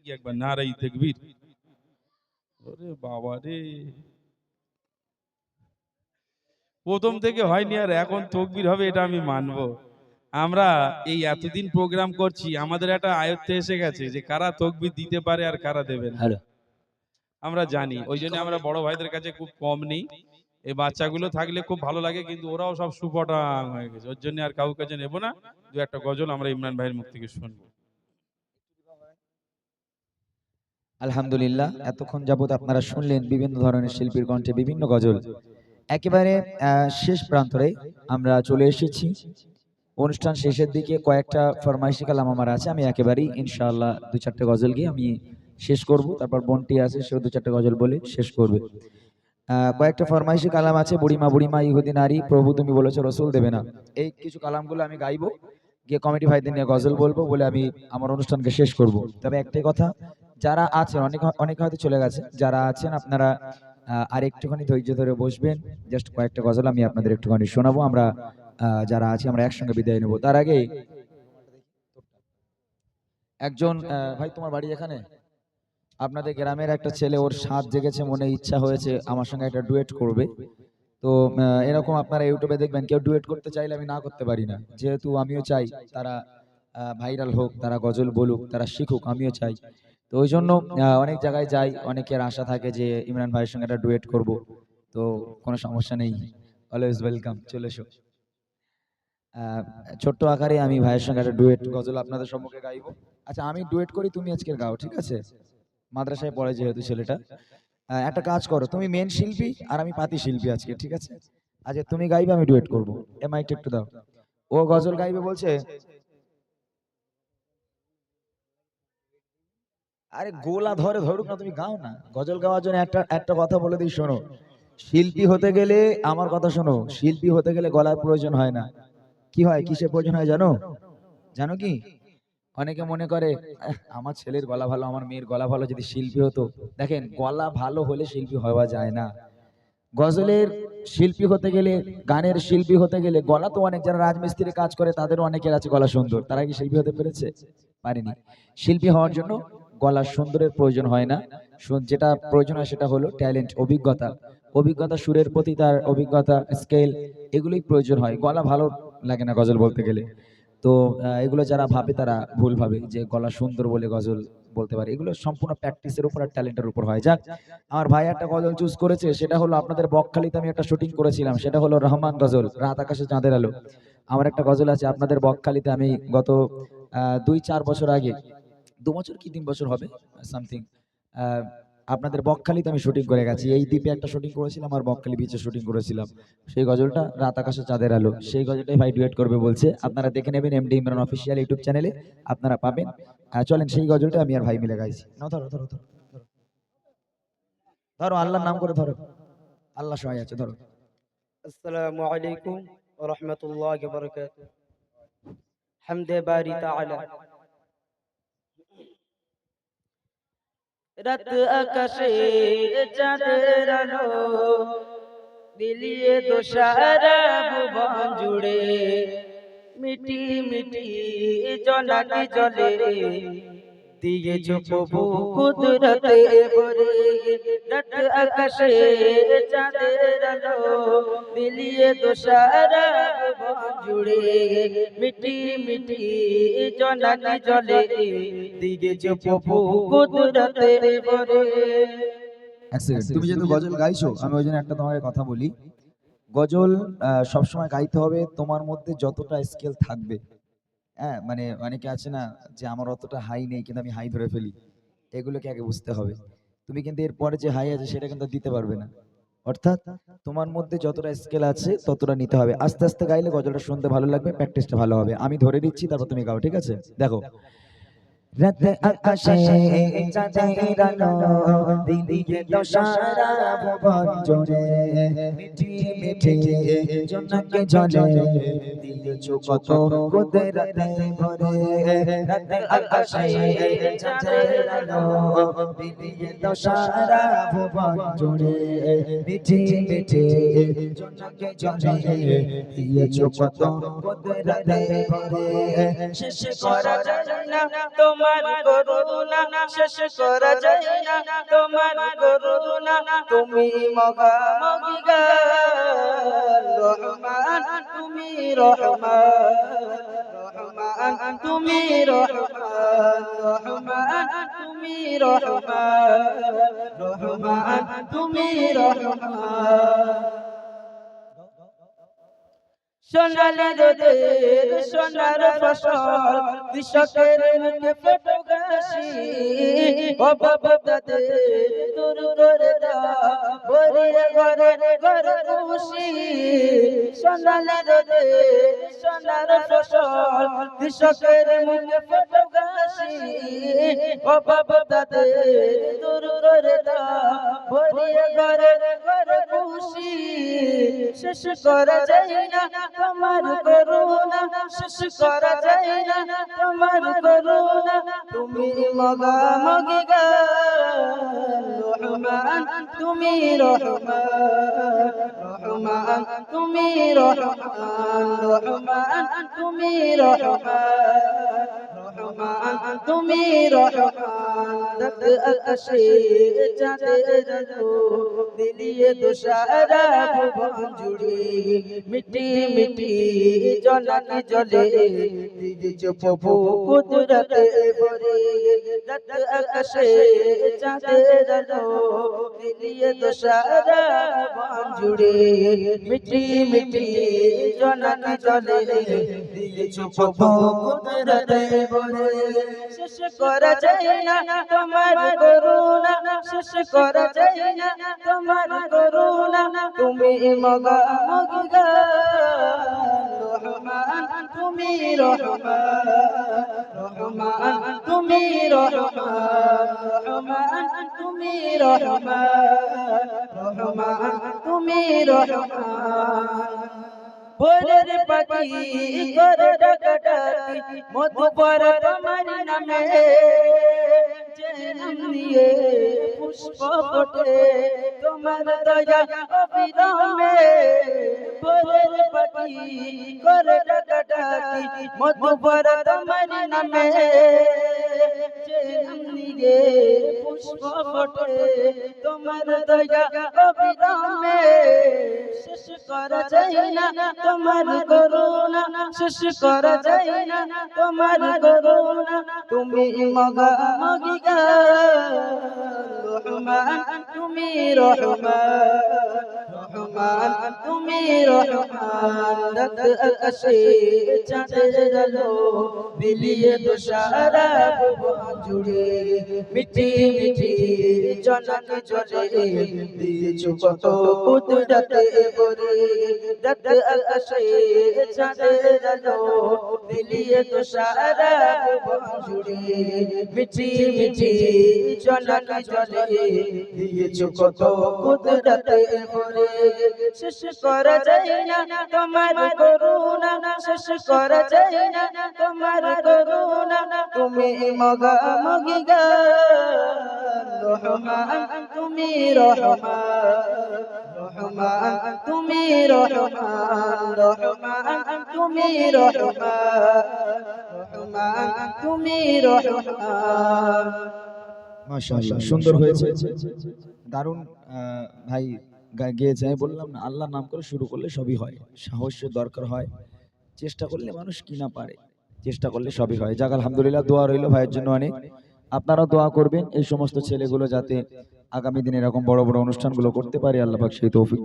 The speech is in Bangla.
দেখি একবার নারাই তাকবীর। ওরে বাবা রে, প্রথম থেকে হয়নি আর এখন তাকবীর হবে, এটা আমি মানবো। আমরা এই এতদিন প্রোগ্রাম করছি, আমাদের একটা আয়ত্তে এসে গেছে যে কারা তাকবীর দিতে পারে আর কারা দেবে না, আমরা জানি। ওই জন্য আমরা বড় ভাইদের কাছে খুব কম নেই। এই বাচ্চাগুলো থাকলে খুব ভালো লাগে, কিন্তু ওরাও সব সুপটাং হয়ে গেছে, ওর জন্য আর কাউকে কাছে নেবো না। দু একটা গজল আমরা ইমরান ভাইয়ের মুখ থেকে শুনবো। আলহামদুলিল্লাহ, এতক্ষণ যাবত আপনারা শুনলেন বিভিন্ন ধরনের শিল্পীর কণ্ঠে বিভিন্ন গজল। একেবারে শেষ প্রান্তরে আমরা চলে এসেছি। অনুষ্ঠান শেষের দিকে কয়েকটা ফরমাইশি কালাম আমার আছে, আমি একেবারেই ইনশাআল্লাহ দু চারটে গজল গিয়ে আমি শেষ করব। তারপর বন্টি আছে, সেও দু চারটে গজল বলে শেষ করবে। কয়েকটা ফরমাইশি কালাম আছে, বুড়িমা বুড়িমা ইহুদি নারী, প্রভু তুমি বলেছো রসুল দেবে না। এই কিছু কালামগুলো আমি গাইবো, গিয়ে কমিটি ভাইদের নিয়ে গজল বলবো, বলে আমি আমার অনুষ্ঠানকে শেষ করব। তবে একটাই কথা, যারা আছেন অনেক হয়তো চলে গেছে, যারা আছেন আপনারা আর একটুখানি ধৈর্য ধরে বসবেন। জাস্ট কয়েকটা গজল আমি আপনাদের একটুখানি শোনাবো। আমরা যারা আছি আমরা একসঙ্গে বিদায় নেব। তার আগে একজন ভাই, তোমার বাড়ি এখানে? আপনাদের গ্রামের একটা ছেলে, ওর সাধ জেগেছে, মনে ইচ্ছা হয়েছে আমার সঙ্গে একটা ডুয়েট করবে। তো এরকম আপনারা ইউটিউবে দেখবেন, কেউ ডুয়েট করতে চাইলে আমি না করতে পারি না, যেহেতু আমিও চাই তারা ভাইরাল হোক, তারা গজল বলুক, তারা শিখুক, আমিও চাই। তো ওই জন্য অনেক জায়গায় যাই, অনেকের আশা থাকে যে ইমরান ভাইয়ের সঙ্গে একটা ডুয়েট করব। তো কোনো সমস্যা নেই, অলওয়েজ ওয়েলকাম, চলে এসো। ছোট্ট আকারে আমি ভাইয়ের সঙ্গে একটা ডুয়েট গজল আপনাদের সম্মুখে গাইবো। আচ্ছা, আমি ডুয়েট করি, তুমি আজকের গাও, ঠিক আছে? মাদ্রাসায় পড়ে যেহেতু ছেলেটা। একটা কাজ করো, তুমি মেন শিল্পী আর আমি পাতি শিল্পী আজকে, ঠিক আছে? আচ্ছা, তুমি গাইবে, আমি ডুয়েট করবো। এ মাইকটা একটু দাও। ও গজল গাইবে বলছে। আরে গোলা ধরে ধরুক না, তুমি গাও না। গজল গাওয়ার জন্য একটা একটা কথা বলে দিই, শোনো। শিল্পী হতে গেলে, আমার কথা শোনো, শিল্পী হতে গেলে গলার প্রয়োজন হয় না। কি হয়, কিসের প্রয়োজন হয় জানো? জানো কি? অনেকে মনে করে আমার ছেলের গলা ভালো, আমার মেয়ের গলা ভালো, যদি শিল্পী হতো। দেখেন, গলা ভালো হলে শিল্পী হওয়া যায় না। গজলের শিল্পী হতে গেলে, গানের শিল্পী হতে গেলে গলা তো অনেক, যারা রাজমিস্ত্রি কাজ করে তাদেরও অনেকের আছে গলা সুন্দর, তারা কি শিল্পী হতে পেরেছে? পারেনি। শিল্পী হওয়ার জন্য গলা সুন্দরের প্রয়োজন হয় না। যেটা প্রয়োজন হয় সেটা হলো ট্যালেন্ট, অভিজ্ঞতা। অভিজ্ঞতা, সুরের প্রতি তার অভিজ্ঞতা, স্কেল, এগুলোই প্রয়োজন হয়। গলা ভালো লাগে না গজল বলতে গেলে। তো এগুলো যারা ভাবে তারা ভুল ভাবে যে গলা সুন্দর বলে গজল বলতে পারে। এগুলো সম্পূর্ণ প্র্যাকটিসের উপর আর ট্যালেন্টের উপর হয়। যাক, আমার ভাই একটা গজল চুজ করেছে, সেটা হলো আপনাদের বকখালিতে আমি একটা শুটিং করেছিলাম, সেটা হলো রহমান গজল, রাত আকাশে চাঁদের আলো। আমার একটা গজল আছে আপনাদের বকখালিতে, আমি গত 2-4 বছর আগে, 2 বছর কি 3 বছর হবে সামথিং, আপনাদের বকখালিতে আমি শুটিং করে গেছি। এই দ্বীপে একটা শুটিং করেছিলাম আর বকখালি বিচে শুটিং করেছিলাম। সেই গজলটা রাত আকাশে চাঁদের আলো, সেই গজলটাই ভাই ডুয়েট করবে বলছে। আপনারা দেখে নেবেন এমডি ইমরান অফিসিয়াল ইউটিউব চ্যানেলে, আপনারা পাবেন। চলেন সেই গজলটা আমি আর ভাই মিলে গাইছি। নাও, ধরো ধরো ধরো ধরো ধরো, আল্লাহর নাম করে ধরো, আল্লাহ সহায় আছে, ধরো। আসসালামু আলাইকুম ওয়া রাহমাতুল্লাহি ওয়া বারাকাতুহু। হামদে বারি তাআলা। রাত আকাশে চাঁদের আলো বিলিয়ে দোসারা ভুবন জুড়ে, মিটি মিটি জোনাকি জলে দিয়েছো প্রভু কুদরতে ভরে। রাত আকাশে চাঁদের আলো বিলিয়ে দোসারা ভুবন জুড়ে, মিটি মিটি জোনাকি জলে দিয়েছো প্রভু কুদরতে ভরে। এক সেকেন্ড, তুমি যেহেতু গজল গাইছো, আমি ওই জন্য একটা তোমাকে কথা বলি। গজল সবসময় গাইতে হবে তোমার মধ্যে যতটা স্কেল থাকবে। হ্যাঁ, মানে অনেকে আছে না যে আমার অতটা হাই নেই কিন্তু আমি হাই ধরে ফেলি, এগুলোকে আগে বুঝতে হবে। তুমি কিন্তু এরপরে যে হাই আছে সেটা কিন্তু দিতে পারবে না। অর্থাৎ তোমার মধ্যে যতটা স্কেল আছে ততটা নিতে হবে। আস্তে আস্তে গাইলে গজলটা শুনতে ভালো লাগবে, প্র্যাকটিসটা ভালো হবে। আমি ধরে দিচ্ছি, তারপর তুমি গাও, ঠিক আছে? দেখো। রাত আকাশে চাঁদের আলো দিদিকে দশারা ভুবন জোরে, মিঠি মিঠি জোনাকি জলে দিয়েছো কত কুদরতে ভরে। রাত আকাশে চাঁদের আলো দিদিকে দশারা ভুবন জোরে, মিঠি মিঠি জোনাকি জলে দিয়েছো কত কুদরতে ভরে। শেষ করা যায় না তোমার তোমার করুণা শেষ করা যায় না, তোমার করুণা তুমি মগামগি গান। রহমান তুমি রহমান, রহমান তুমি রহমান, রহমান তুমি রহমান, রহমান তুমি রহমান। সোনালি রোদের সোনার ফসল, কৃষকের মুখে ফোটো হাসি, অভাব তাদের দূর করে দাও, ভরিয়ে ঘরে ঘরে খুশি। সোনালি রোদের সোনার ফসল, কৃষকের মুখে ফোটো হাসি, অভাব তাদের দূর করে দাও, ভরিয়ে ঘরে ঘরে খুশি। শেষ করা যায় না তোমার করুণা, শেষ করা যায় না তোমার করুণা তুমি মগামগি গান। রহমান তুমি রহমান, রহমান তুমি রহমান, রহমান তুমি রহমান, রহমান তুমি রহমান। রাত আকাশে চাঁদের আলো দিলিয়ে তুষারা ভুবন জুড়ে, মিটি মিটি জলাকে জলে দিয়েছ প্রভু কুদরতে ভরে। রাত আকাশে চাঁদের আলো দিলিয়ে তুষারা ভুবন জুড়ে, মিটি মিটি জলাকে জলে দিয়েছ প্রভু কুদরতে ভরে। শেষ করা যায় না তোমার করুণা, শেষ করা যায় না তোমার করুণা তুমি মগামগি গান। রহমান তুমি রহমান, রহমান তুমি রহমান, রহমান তুমি রহমান, রহমান তুমি রহমান। ভোরের পাখি করে ডাকাডাকি, মধুবর তোমার নামে, যে নাম নিয়ে পুষ্প ফোটে তোমার দয়া অবিরামে। ভোরের পাখি করে ডাকাডাকি, মধুবর তোমার নামে, যে নাম নিয়ে পুষ্প ফোটে তোমার দয়া অবিরামে। শেষ করা যায় না তোমার করুণা, শেষ করা যায় না তোমার করুণা তুমি মগামগি গান। রহমান তুমি রহমান, রহমান তুমি রহমান। রাত আকাশে চাঁদের আলো বিলিয়ে তুষারা ভুবন জুড়ে, মিটি মিটি জলাকে জলে দিয়েছ কত কুদরতে ভরে। রাত আকাশে চাঁদের আলো বিলিয়ে তুষারা ভুবন জুড়ে, মিটি মিটি জলাকে জলে দিয়েছ কত কুদরতে ভরে। শেষ করা যায় না তোমার করুণা, শেষ করা যায় না তোমার করুণা তুমি মগামগি গান। রহমান তুমি রহমান, রহমান তুমি রহমান, রহমান তুমি রহমান, রহমান তুমি রহমান। মাশাআল্লাহ, সুন্দর হয়েছে, দারুণ। ভাই গেয়েছে, আমি বললাম না আল্লাহর নাম করে শুরু করলে সবই হয়, সাহসের দরকার হয়, চেষ্টা করলে মানুষ কি না পারে, চেষ্টা করলে সবই হয়। যাক আলহামদুলিল্লাহ, দোয়া রইল ভাইয়ের জন্য অনেক। আপনারাও দোয়া করবেন এই সমস্ত ছেলেগুলো যাতে আগামী দিনে এরকম বড় বড় অনুষ্ঠানগুলো করতে পারে, আল্লাহ পাক সেই তৌফিক